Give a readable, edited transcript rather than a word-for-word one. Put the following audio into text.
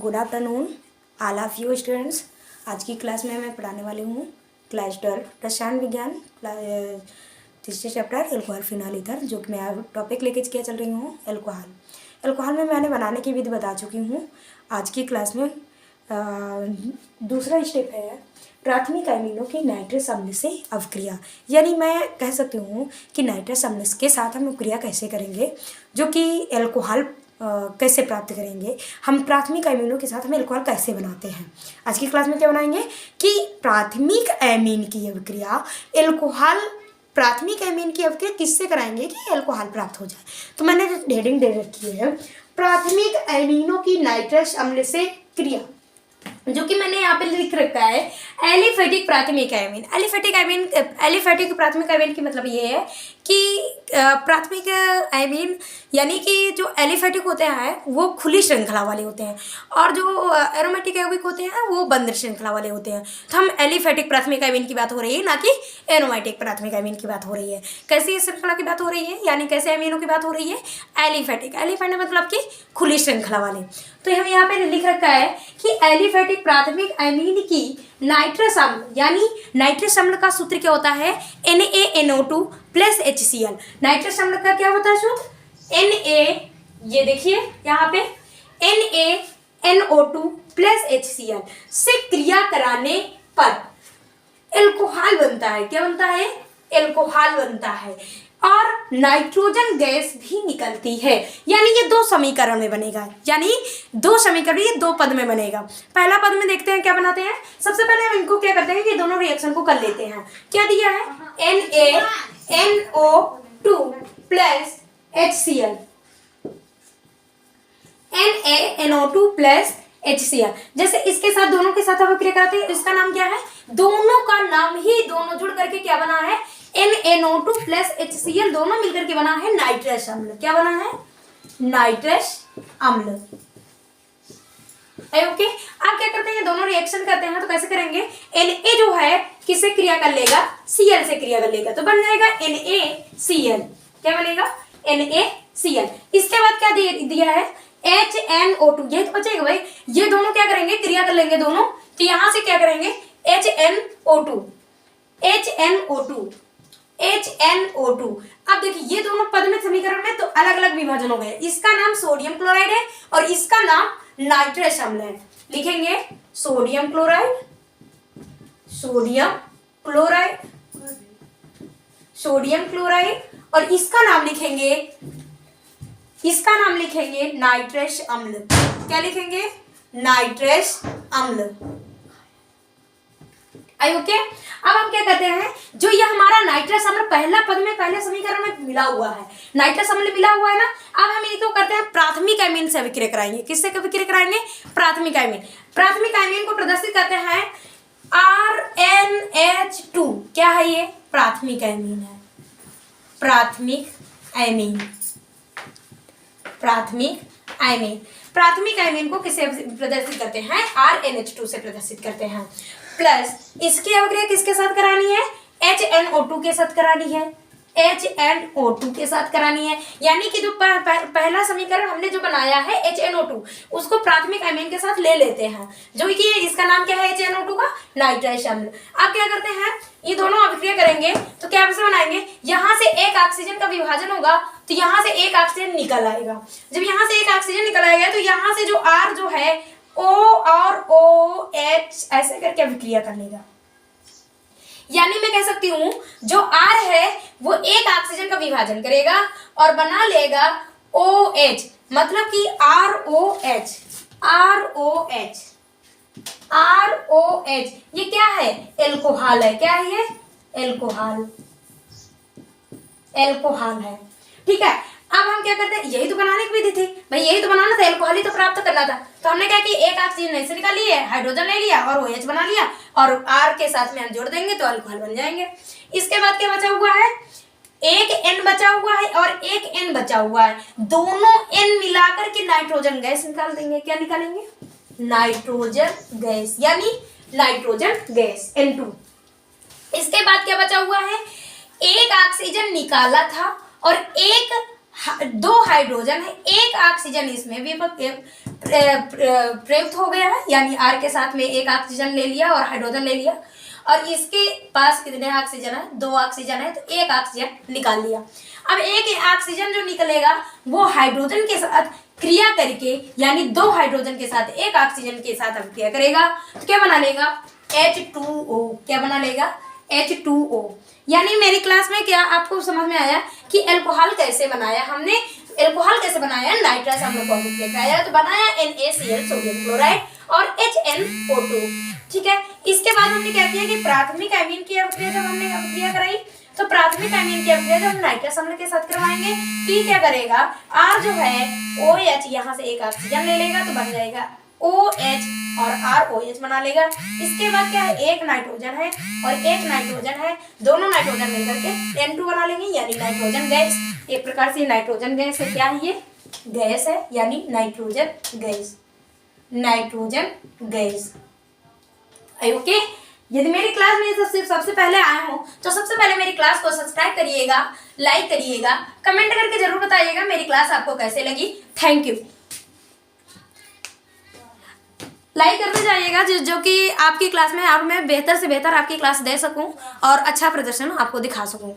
Good afternoon all of you students. आज की class में मैं पढ़ाने वाली हूँ क्लास 12 रसायन विज्ञान तीसरे चैप्टर एल्कोहल फिनॉल ईथर, जो कि मैं टॉपिक लेके क्या चल रही हूँ एल्कोहल में मैंने बनाने की विधि बता चुकी हूँ। आज की क्लास में दूसरा स्टेप है प्राथमिक अमीनों की नाइट्रस अम्ल से अवक्रिया, यानी मैं कह सकती हूँ कि नाइट्रस अम्ल के साथ हम अवक्रिया कैसे करेंगे, जो कि एल्कोहल कैसे प्राप्त करेंगे, हम प्राथमिक अमीनों के साथ हम एल्कोहल कैसे बनाते हैं। आज की क्लास में क्या बनाएंगे कि प्राथमिक अमीन की अवक्रिया एल्कोहल, प्राथमिक अमीन की अवक्रिया किससे कराएंगे कि एल्कोहल प्राप्त हो जाए। तो मैंने हेडिंग दे रखी है प्राथमिक अमीनों की नाइट्रस अम्ल से क्रिया, जो कि मैंने यहाँ पे लिख रखा है एलिफेटिक प्राथमिक अमीन। एलिफेटिक प्राथमिक अमीन की मतलब ये है कि प्राथमिक अमीन यानी कि जो एलिफेटिक होते हैं वो खुली श्रृंखला वाले होते हैं और जो एरोमेटिक यौगिक होते हैं वो बंद श्रृंखला वाले होते हैं। तो हम एलिफेटिक प्राथमिक अमीन की बात हो रही है, ना कि एरोमेटिक प्राथमिक अमीन की बात हो रही है। कैसी श्रृंखला की बात हो रही है, यानी कैसे अमीनों की बात हो रही है, एलिफेटिक मतलब कि खुली श्रृंखला वाले। तो हम यहाँ पे लिख रखा है कि एलिफेटिक प्राथमिक अमीन की नाइट्रस अम्ल, यानी नाइट्रस अम्ल का सूत्र क्या होता है NaNO2 प्लस HCl। नाइट्रस अम्ल का क्या होता है सूत्र Na, ये देखिए यहाँ पे NaNO2 प्लस HCl से क्रिया कराने पर एल्कोहल बनता है। क्या बनता है? एल्कोहल बनता है और नाइट्रोजन गैस भी निकलती है, यानी ये दो समीकरण में बनेगा, यानी दो समीकरण ये दो पद में बनेगा। पहला पद में देखते हैं क्या बनाते हैं। सबसे पहले हम इनको क्या करते हैं कि दोनों रिएक्शन को कर लेते हैं। क्या दिया है NaNO2 plus HCl, NaNO2 plus HCl। जैसे इसके साथ दोनों के साथ हम क्रिया करते हैं, इसका नाम क्या है, दोनों का नाम ही दोनों जुड़ करके क्या बना है NaNO2 प्लस HCl, दोनों मिलकर के बना है नाइट्रस अम्ल। क्या बना है? नाइट्रस अम्ल। ओके, अब क्या करते हैं, दोनों रिएक्शन करते हैं तो कैसे करेंगे, Na जो है किससे क्रिया कर लेगा, Cl से क्रिया कर लेगा, तो बन जाएगा NaCl। क्या बनेगा? NaCl। इसके बाद क्या दिया है HNO2, ये तो बचेगा भाई, ये दोनों क्या करेंगे, क्रिया कर लेंगे दोनों, तो यहां से क्या करेंगे HNO2। अब देखिए ये दोनों पद में समीकरण में तो अलग अलग विभाजन हो गए। इसका नाम सोडियम क्लोराइड है और इसका नाम नाइट्रस अम्ल है। लिखेंगे सोडियम क्लोराइड और इसका नाम लिखेंगे नाइट्रस अम्ल। क्या लिखेंगे? नाइट्रस अम्ल। ओके, अब हम क्या करते हैं, जो ये हमारा नाइट्रस अम्ल पहला पद में पहले समीकरण में मिला हुआ है, नाइट्रस अम्ल मिला हुआ है ना, अब हम इनको करते हैं प्राथमिक अमीन से अभिक्रिया कराएंगे। किससे अभिक्रिया कराएंगे? प्राथमिक अमीन को प्रदर्शित करते हैं RNH2। क्या है ये? प्राथमिक अमीन है। प्राथमिक अमीन को किससे प्रदर्शित करते हैं? RNH2 से प्रदर्शित करते हैं। प्लस इसकी अभिक्रिया किसके साथ करानी है? HNO2 के साथ करानी है, यानी कि जो पहला समीकरण हमने जो बनाया है HNO2, उसको प्राथमिक अमीन के साथ ले लेते हैं, जो कि इसका नाम क्या है HNO2 का, नाइट्रस अम्ल। अब क्या करते हैं, ये दोनों अभिक्रिया करेंगे तो क्या बनाएंगे, यहाँ से एक ऑक्सीजन का विभाजन होगा तो यहाँ से एक ऑक्सीजन निकल आएगा। जब यहाँ से एक ऑक्सीजन निकल आएगा तो यहाँ से जो R जो है O और OH ऐसे करके अभिक्रिया कर लेगा, यानी मैं कह सकती हूँ जो R है वो एक ऑक्सीजन का विभाजन करेगा और बना लेगा OH, मतलब कि ROH। ये क्या है? एल्कोहल है। क्या है ये? एल्कोहल है। ठीक है, अब हम क्या करते हैं, यही तो बनाने की विधि थी भाई, यही तो बनाना था, एल्कोहल ही तो प्राप्त करना था। तो हमने क्या कि एक ऑक्सीजन ऐसे निकाल लिए, हाइड्रोजन ले लिया और OH बना लिया और R के साथ में हम जोड़ देंगे तो एल्कोहल बन जाएंगे। इसके बाद क्या बचा हुआ है, एक N बचा हुआ है और एक N बचा हुआ है, दोनों N मिलाकर के नाइट्रोजन गैस निकाल देंगे। क्या निकालेंगे? नाइट्रोजन गैस, यानी नाइट्रोजन गैस N2। इसके बाद क्या बचा हुआ है, एक ऑक्सीजन निकाला था और एक दो हाइड्रोजन है, एक ऑक्सीजन इसमें भी प्रयुक्त हो गया है, यानी R के साथ में एक ऑक्सीजन ले लिया और हाइड्रोजन ले लिया, और इसके पास कितने ऑक्सीजन है, दो ऑक्सीजन है, तो एक ऑक्सीजन निकाल लिया। अब एक ऑक्सीजन जो निकलेगा वो हाइड्रोजन के साथ क्रिया करके, यानी दो हाइड्रोजन के साथ एक ऑक्सीजन के साथ अभिक्रिया करेगा, तो क्या बना लेगा, H2O। क्या बना लेगा, H2O। यानी मेरी क्लास में क्या आपको समझ में आया कि एल्कोहल कैसे बनाया हमने, एल्कोहल कैसे बनाया, नाइट्रस अम्ल को अभिक्रिया कराया तो बनाया NaCl सोडियम क्लोराइड और HNO2। ठीक है, इसके बाद हमने क्या किया कि प्राथमिक एमीन की अभिक्रिया जब हमने अभिक्रिया कराई, तो प्राथमिक एमीन की अभिक्रिया जब हम नाइट्रस अम्ल के साथ करवाएंगे तो ये क्या करेगा, R जो है OH यहाँ से एक ऑक्सीजन ले लेगा तो बन जाएगा OH और ROH बना लेगा। इसके बाद क्या है, एक नाइट्रोजन है और एक नाइट्रोजन है, दोनों नाइट्रोजन मिलकर के N2 बना लेंगे, यानी नाइट्रोजन गैस। एक प्रकार से नाइट्रोजन गैस है, क्या है ये, गैस है, यानी nitrogen gas, nitrogen gas. Okay, यदि मेरी क्लास में सबसे पहले आया हो तो सबसे पहले मेरी क्लास को सब्सक्राइब करिएगा, लाइक करिएगा, कमेंट करके जरूर बताइएगा मेरी क्लास आपको कैसे लगी। Thank you. लाइक करते जाइएगा जो कि आपकी क्लास में और मैं बेहतर से बेहतर आपकी क्लास दे सकूं और अच्छा प्रदर्शन आपको दिखा सकूं।